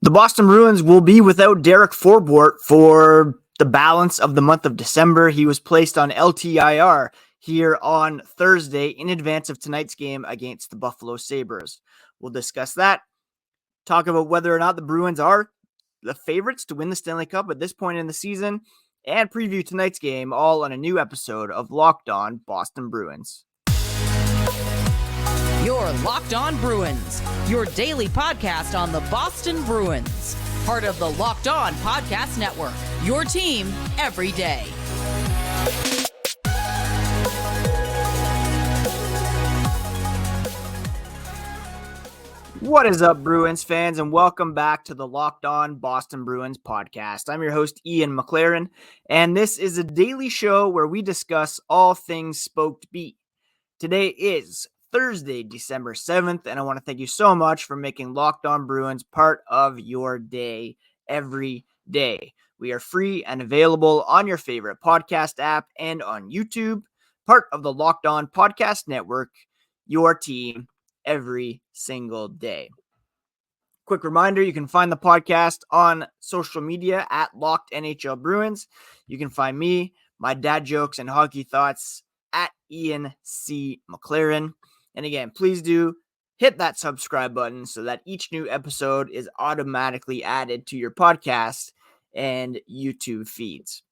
The Boston Bruins will be without Derek Forbort for the balance of the month of December. He was placed on LTIR here on Thursday in advance of tonight's game against the Buffalo Sabres. We'll discuss that, talk about whether or not the Bruins are the favorites to win the Stanley Cup at this point in the season, and preview tonight's game, all on a new episode of Locked On Boston Bruins. You're Locked On Bruins, your daily podcast on the Boston Bruins. Part of the Locked On Podcast Network, your team every day. What is up, Bruins fans, and welcome back to the Locked On Boston Bruins podcast. I'm your host, Ian McLaren, and this is a daily show where we discuss all things Spoked Beat. Today is Thursday, December 7th, and I want to thank you so much for making Locked On Bruins part of your day every day. We are free and available on your favorite podcast app and on YouTube, part of the Locked On Podcast Network, your team every single day. Quick reminder, you can find the podcast on social media at Locked NHL Bruins. You can find me, my dad jokes and hockey thoughts at Ian C. McLaren. And again, please do hit that subscribe button so that each new episode is automatically added to your podcast and YouTube feeds.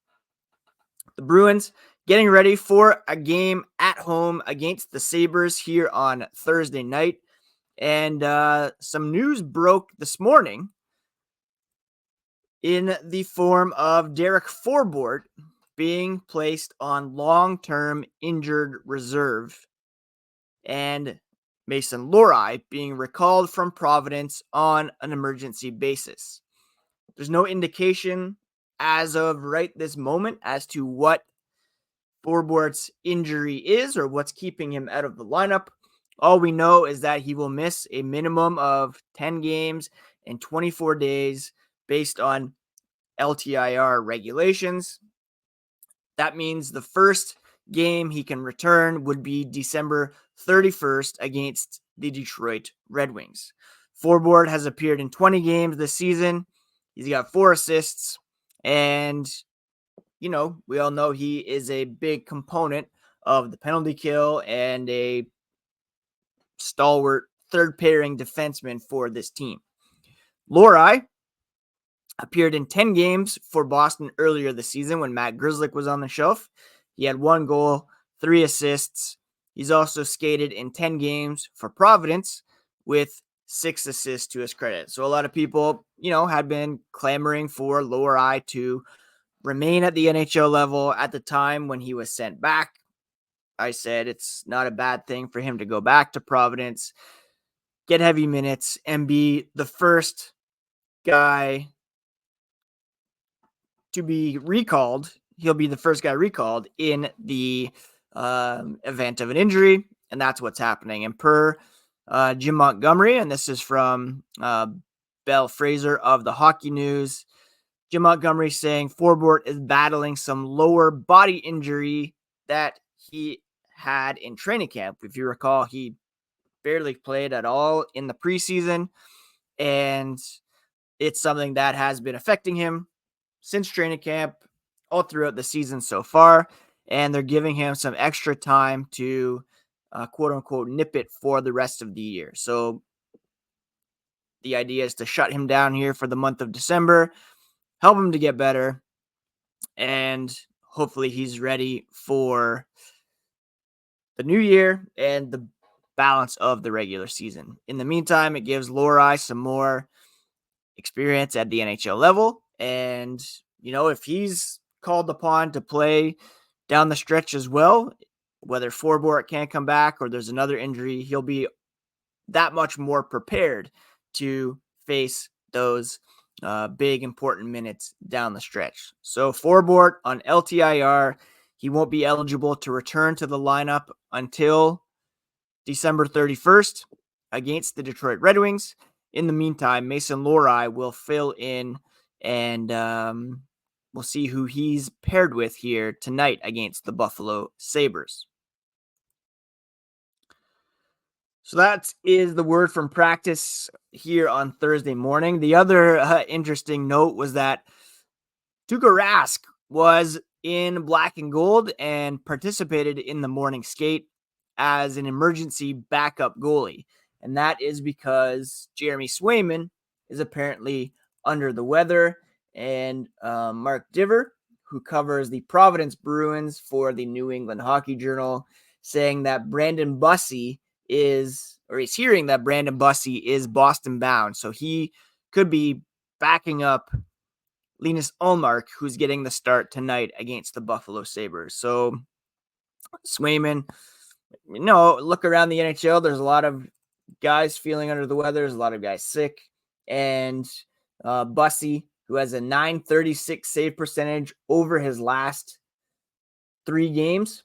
The Bruins getting ready for a game at home against the Sabres here on Thursday night. And some news broke this morning in the form of Derek Forbort being placed on long-term injured reserve and Mason Lohrei being recalled from Providence on an emergency basis. There's no indication as of right this moment as to what Forbort's injury is or what's keeping him out of the lineup. All we know is that he will miss a minimum of 10 games in 24 days based on LTIR regulations. That means the first game he can return would be December 31st against the Detroit Red Wings. Forbort has appeared in 20 games this season. He's got 4 assists, and we all know he is a big component of the penalty kill and a stalwart third pairing defenseman for this team. Lohrei appeared in 10 games for Boston earlier this season when Matt Grzelcyk was on the shelf. He had 1 goal, 3 assists. He's also skated in 10 games for Providence with 6 assists to his credit. So a lot of people, had been clamoring for Lohrei to remain at the NHL level at the time when he was sent back. I said it's not a bad thing for him to go back to Providence, get heavy minutes, and be the first guy to be recalled. He'll be the first guy recalled in the event of an injury, and that's what's happening. And per Jim Montgomery, and this is from Bell Fraser of the Hockey News, Jim Montgomery saying Forbort is battling some lower body injury that he had in training camp. If you recall, he barely played at all in the preseason, and it's something that has been affecting him since training camp, all throughout the season so far, and they're giving him some extra time to quote-unquote nip it for the rest of the year. So the idea is to shut him down here for the month of December, help him to get better, and hopefully he's ready for the new year and the balance of the regular season. In the meantime, it gives Lohrei some more experience at the NHL level, and if he's called upon to play down the stretch as well, whether Forbort can't come back or there's another injury, he'll be that much more prepared to face those big important minutes down the stretch. So Forbort on LTIR, he won't be eligible to return to the lineup until December 31st against the Detroit Red Wings. In the meantime, Mason Lohrei will fill in, and we'll see who he's paired with here tonight against the Buffalo Sabres. So that is the word from practice here on Thursday morning. The other interesting note was that Tuukka Rask was in black and gold and participated in the morning skate as an emergency backup goalie. And that is because Jeremy Swayman is apparently under the weather. And Mark Diver, who covers the Providence Bruins for the New England Hockey Journal, saying that Brandon Bussey he's hearing that Brandon Bussey is Boston bound. So he could be backing up Linus Ullmark, who's getting the start tonight against the Buffalo Sabres. So Swayman, look around the NHL. There's a lot of guys feeling under the weather. There's a lot of guys sick. And Bussey, who has a .936 save percentage over his last 3 games,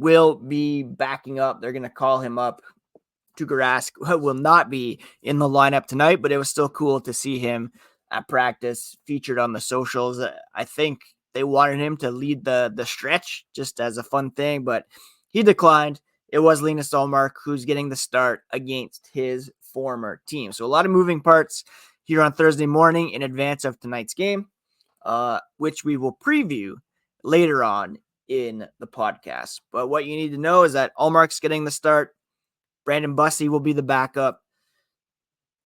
will be backing up. They're going to call him up. Tuukka Rask will not be in the lineup tonight, but it was still cool to see him at practice, featured on the socials. I think they wanted him to lead the stretch just as a fun thing, but he declined. It was Linus Ullmark who's getting the start against his former team. So a lot of moving parts here on Thursday morning in advance of tonight's game, which we will preview later on in the podcast. But what you need to know is that Ullmark's getting the start. Brandon Bussey will be the backup.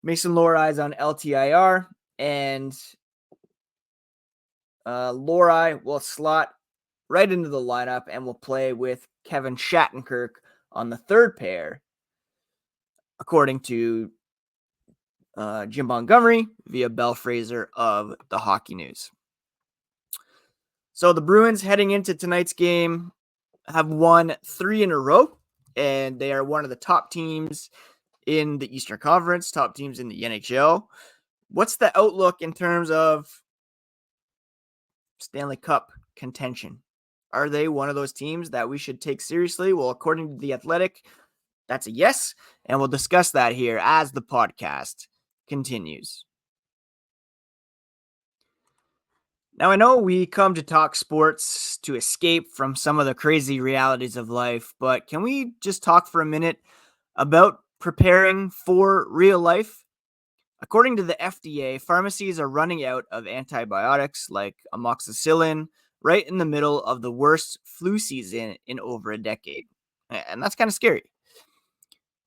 Mason Lohrei is on LTIR, and Lohrei will slot right into the lineup and will play with Kevin Shattenkirk on the third pair, according to Jim Montgomery via Bell Fraser of the Hockey News. So the Bruins heading into tonight's game have won 3 in a row, and they are one of the top teams in the Eastern Conference, top teams in the NHL. What's the outlook in terms of Stanley Cup contention? Are they one of those teams that we should take seriously? Well, according to The Athletic, that's a yes, and we'll discuss that here as the podcast continues. Now, I know we come to talk sports to escape from some of the crazy realities of life, but can we just talk for a minute about preparing for real life? According to the FDA, pharmacies are running out of antibiotics like amoxicillin right in the middle of the worst flu season in over a decade. And that's kind of scary.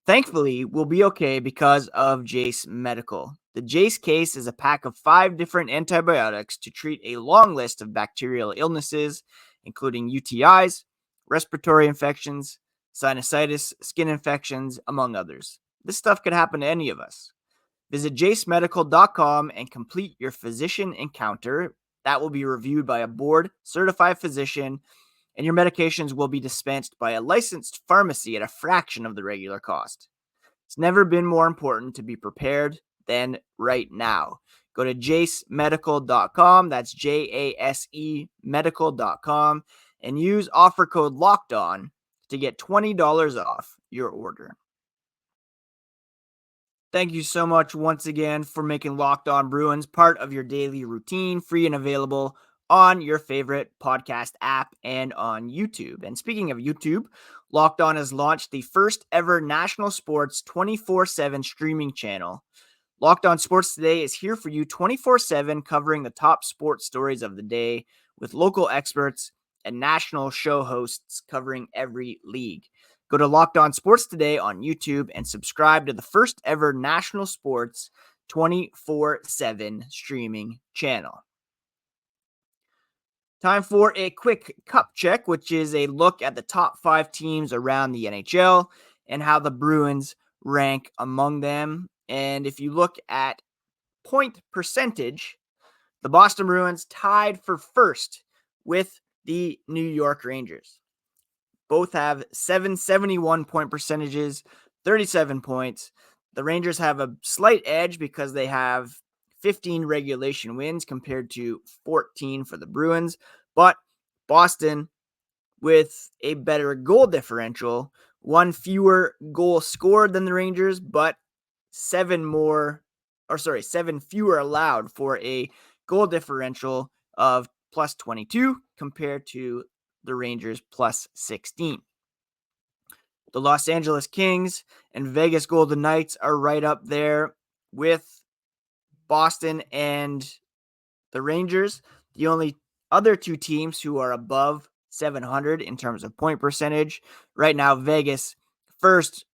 Thankfully, we'll be okay because of Jace Medical. The Jace case is a pack of 5 different antibiotics to treat a long list of bacterial illnesses, including UTIs, respiratory infections, sinusitis, skin infections, among others. This stuff could happen to any of us. Visit jacemedical.com and complete your physician encounter. That will be reviewed by a board-certified physician, and your medications will be dispensed by a licensed pharmacy at a fraction of the regular cost. It's never been more important to be prepared than right now. Go to jacemedical.com, that's JASE medical.com, and use offer code LOCKEDON to get $20 off your order. Thank you so much once again for making Locked On Bruins part of your daily routine, free and available on your favorite podcast app and on YouTube. And speaking of YouTube, Locked On has launched the first ever national sports 24/7 streaming channel. Locked On Sports Today is here for you 24/7, covering the top sports stories of the day with local experts and national show hosts covering every league. Go to Locked On Sports Today on YouTube and subscribe to the first ever national sports 24/7 streaming channel. Time for a quick cup check, which is a look at the top 5 teams around the NHL and how the Bruins rank among them. And if you look at point percentage, the Boston Bruins tied for first with the New York Rangers. Both have 771 point percentages, 37 points. The Rangers have a slight edge because they have 15 regulation wins compared to 14 for the Bruins. But Boston, with a better goal differential, 1 fewer goals scored than the Rangers, but 7 fewer allowed for a goal differential of plus 22 compared to the Rangers plus 16. The Los Angeles Kings and Vegas Golden Knights are right up there with Boston and the Rangers. The only other two teams who are above 700 in terms of point percentage. Right now, Vegas first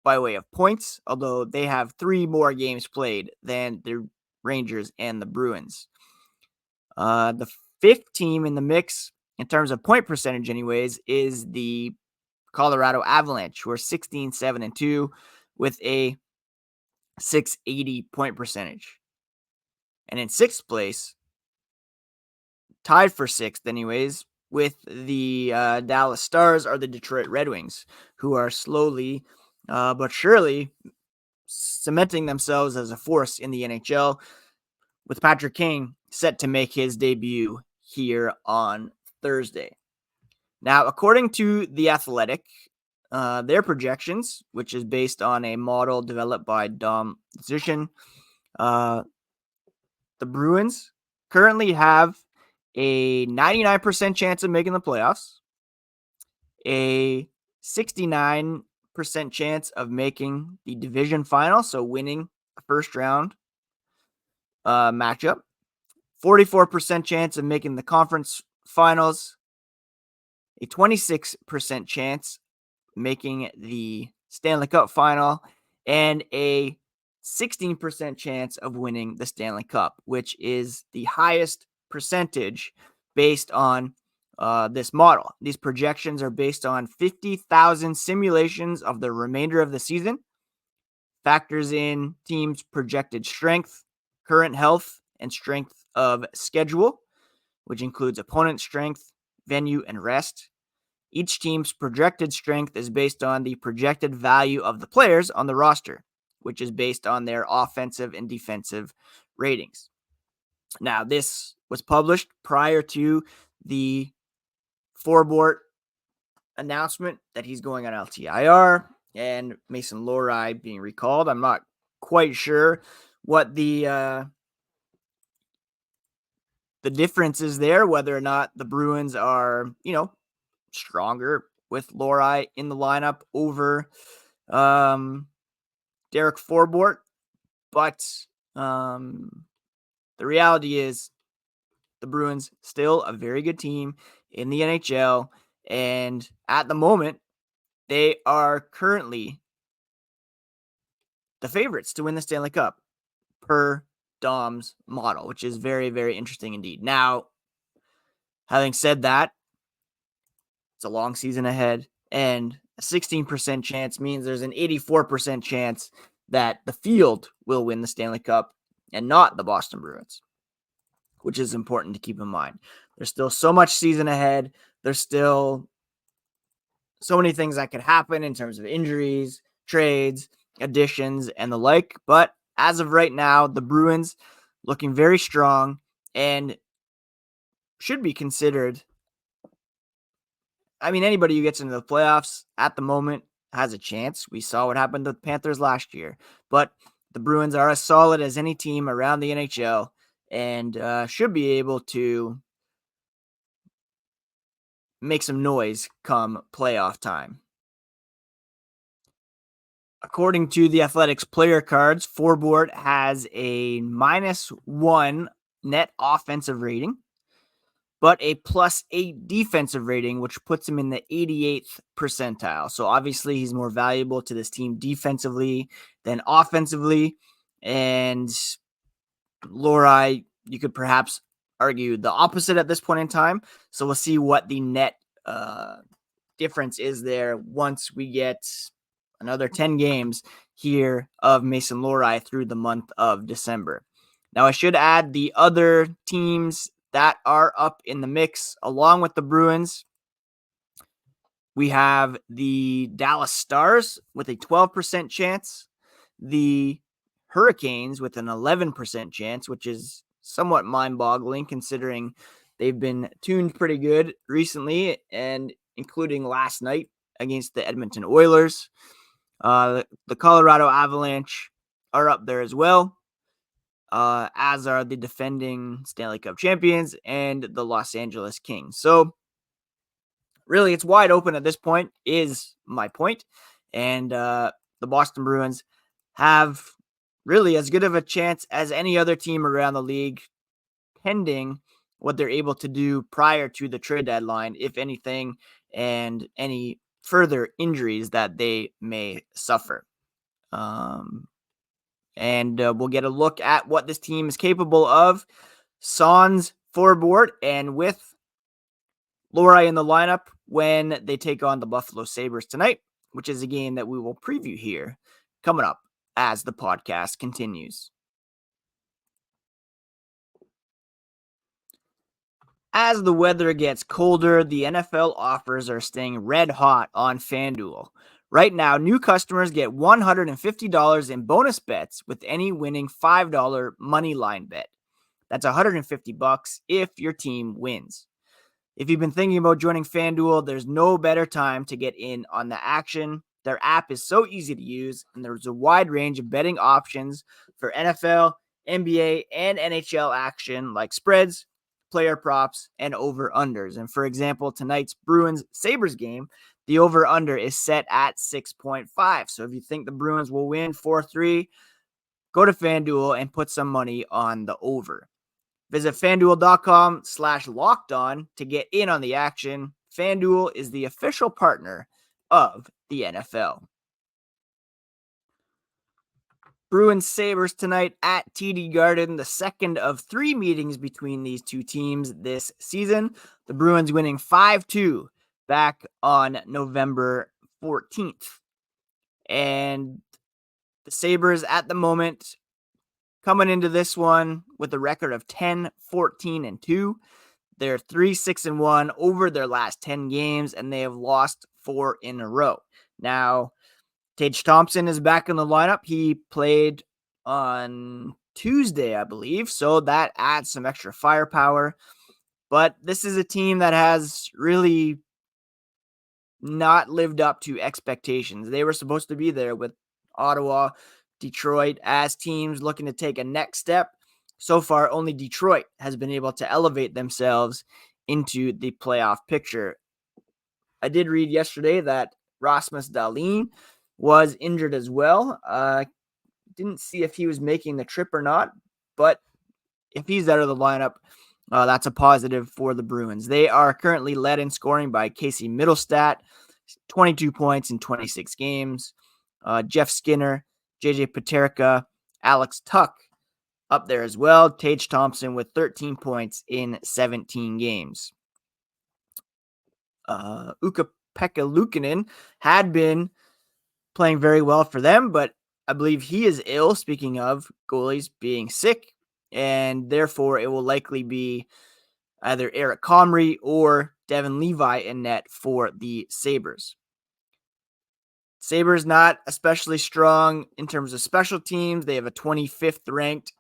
by way of points, although they have 3 more games played than the Rangers and the Bruins. The fifth team in the mix in terms of point percentage anyways is the Colorado Avalanche, who are 16-7-2 with a 680 point percentage. And in sixth place, tied for sixth anyways, with the Dallas Stars are the Detroit Red Wings, who are slowly but surely cementing themselves as a force in the NHL, with Patrick Kane set to make his debut here on Thursday. Now, according to The Athletic, their projections, which is based on a model developed by Dom Zishin, the Bruins currently have a 99% chance of making the playoffs, a 69% chance of making the division final, so winning the first round matchup, 44% chance of making the conference finals, a 26% chance making the Stanley Cup final, and a 16% chance of winning the Stanley Cup, which is the highest percentage based on this model. These projections are based on 50,000 simulations of the remainder of the season, factors in teams' projected strength, current health, and strength of schedule, which includes opponent strength, venue, and rest. Each team's projected strength is based on the projected value of the players on the roster, which is based on their offensive and defensive ratings. Now, this was published prior to the Forbort announcement that he's going on LTIR and Mason Lohrei being recalled. I'm not quite sure what the difference is there, whether or not the Bruins are, stronger with Lohrei in the lineup over Derek Forbort. But the reality is the Bruins still a very good team in the NHL. And at the moment, they are currently the favorites to win the Stanley Cup per Dom's model, which is very, very interesting indeed. Now, having said that, it's a long season ahead, and a 16% chance means there's an 84% chance that the field will win the Stanley Cup and not the Boston Bruins, which is important to keep in mind. There's still so much season ahead. There's still so many things that could happen in terms of injuries, trades, additions, and the like. But as of right now, the Bruins looking very strong and should be considered. I mean, anybody who gets into the playoffs at the moment has a chance. We saw what happened to the Panthers last year. But the Bruins are as solid as any team around the NHL and should be able to make some noise come playoff time. According to the Athletics player cards, Forbort has a -1 net offensive rating, but a +8 defensive rating, which puts him in the 88th percentile. So obviously he's more valuable to this team defensively than offensively. And Lohrei, you could perhaps argue the opposite at this point in time. So we'll see what the net difference is there once we get another 10 games here of Mason Lohrei through the month of December. Now, I should add the other teams that are up in the mix along with the Bruins. We have the Dallas Stars with a 12% chance, the Hurricanes with an 11% chance, which is somewhat mind-boggling considering they've been tuned pretty good recently, and including last night against the Edmonton Oilers. The Colorado Avalanche are up there as well, as are the defending Stanley Cup champions and the Los Angeles Kings. So really, it's wide open at this point, is my point. And the Boston Bruins have really as good of a chance as any other team around the league, pending what they're able to do prior to the trade deadline, if anything, and any further injuries that they may suffer. And we'll get a look at what this team is capable of. Sans Forbort, and with Lohrei in the lineup when they take on the Buffalo Sabres tonight, which is a game that we will preview here coming up as the podcast continues. As the weather gets colder, the NFL offers are staying red hot on FanDuel. Right now, new customers get $150 in bonus bets with any winning $5 money line bet. That's $150 if your team wins. If you've been thinking about joining FanDuel, there's no better time to get in on the action. Their app is so easy to use, and there's a wide range of betting options for NFL, NBA, and NHL action like spreads, player props, and over-unders. And for example, tonight's Bruins-Sabres game, the over-under is set at 6.5. So if you think the Bruins will win 4-3, go to FanDuel and put some money on the over. Visit FanDuel.com/lockedon to get in on the action. FanDuel is the official partner of the NFL. Bruins-Sabres tonight at TD Garden, the second of 3 meetings between these two teams this season. The Bruins winning 5-2 back on November 14th. And the Sabres at the moment coming into this one with a record of 10-14-2. They're 3-6-1 over their last 10 games, and they have lost 4 in a row. Now, Tage Thompson is back in the lineup. He played on Tuesday, I believe, so that adds some extra firepower. But this is a team that has really not lived up to expectations. They were supposed to be there with Ottawa, Detroit as teams looking to take a next step. So far, only Detroit has been able to elevate themselves into the playoff picture. I did read yesterday that Rasmus Dahlin was injured as well. Didn't see if he was making the trip or not, but if he's out of the lineup, that's a positive for the Bruins. They are currently led in scoring by Casey Mittelstadt, 22 points in 26 games. Jeff Skinner, JJ Paterka, Alex Tuck up there as well. Tage Thompson with 13 points in 17 games. Ukko-Pekka Luukkonen had been playing very well for them, but I believe he is ill, speaking of goalies being sick, and therefore it will likely be either Eric Comrie or Devin Levi in net for the Sabres. Sabres not especially strong in terms of special teams. They have a 25th ranked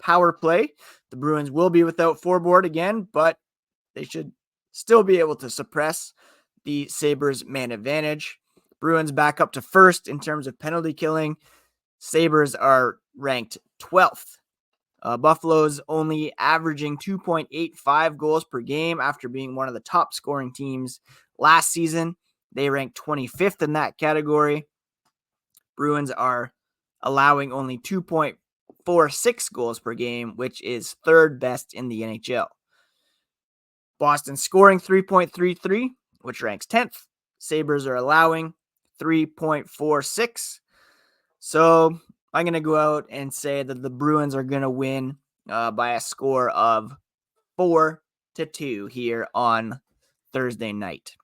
power play. The Bruins will be without Forbort again, but they should still be able to suppress the Sabres man advantage. Bruins back up to first in terms of penalty killing. Sabres are ranked 12th. Buffalo's only averaging 2.85 goals per game after being one of the top scoring teams last season. They rank 25th in that category. Bruins are allowing only 2.46 goals per game, which is third best in the NHL. Boston scoring 3.33, which ranks 10th. Sabres are allowing 3.46. So I'm going to go out and say that the Bruins are going to win by a score of 4-2 here on Thursday night,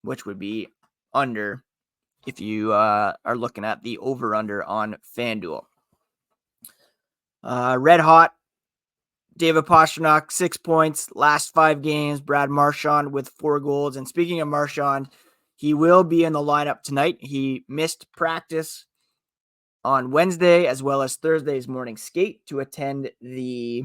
which would be under if you are looking at the over-under on FanDuel. Red hot, David Pastrnak, 6 points, last 5 games. Brad Marchand with 4 goals. And speaking of Marchand, he will be in the lineup tonight. He missed practice on Wednesday as well as Thursday's morning skate to attend the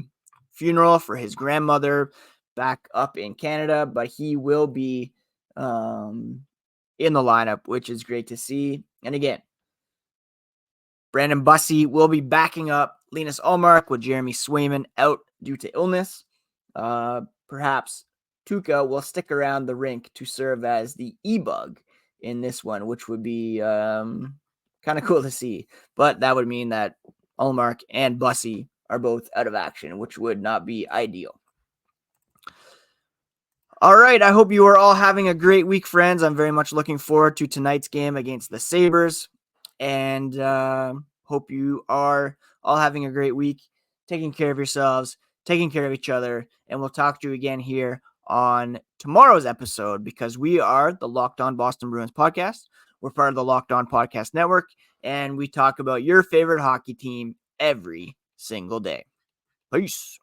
funeral for his grandmother back up in Canada, but he will be in the lineup, which is great to see. And again, Brandon Bussey will be backing up Linus Ullmark with Jeremy Swayman out due to illness. Perhaps Tuukka will stick around the rink to serve as the e-bug in this one, which would be kind of cool to see. But that would mean that Ullmark and Bussy are both out of action, which would not be ideal. All right, I hope you are all having a great week, friends. I'm very much looking forward to tonight's game against the Sabres, and hope you are all having a great week, taking care of yourselves, taking care of each other, and we'll talk to you again here on tomorrow's episode, because we are the Locked On Boston Bruins podcast. We're part of the Locked On Podcast Network, and we talk about your favorite hockey team every single day. Peace.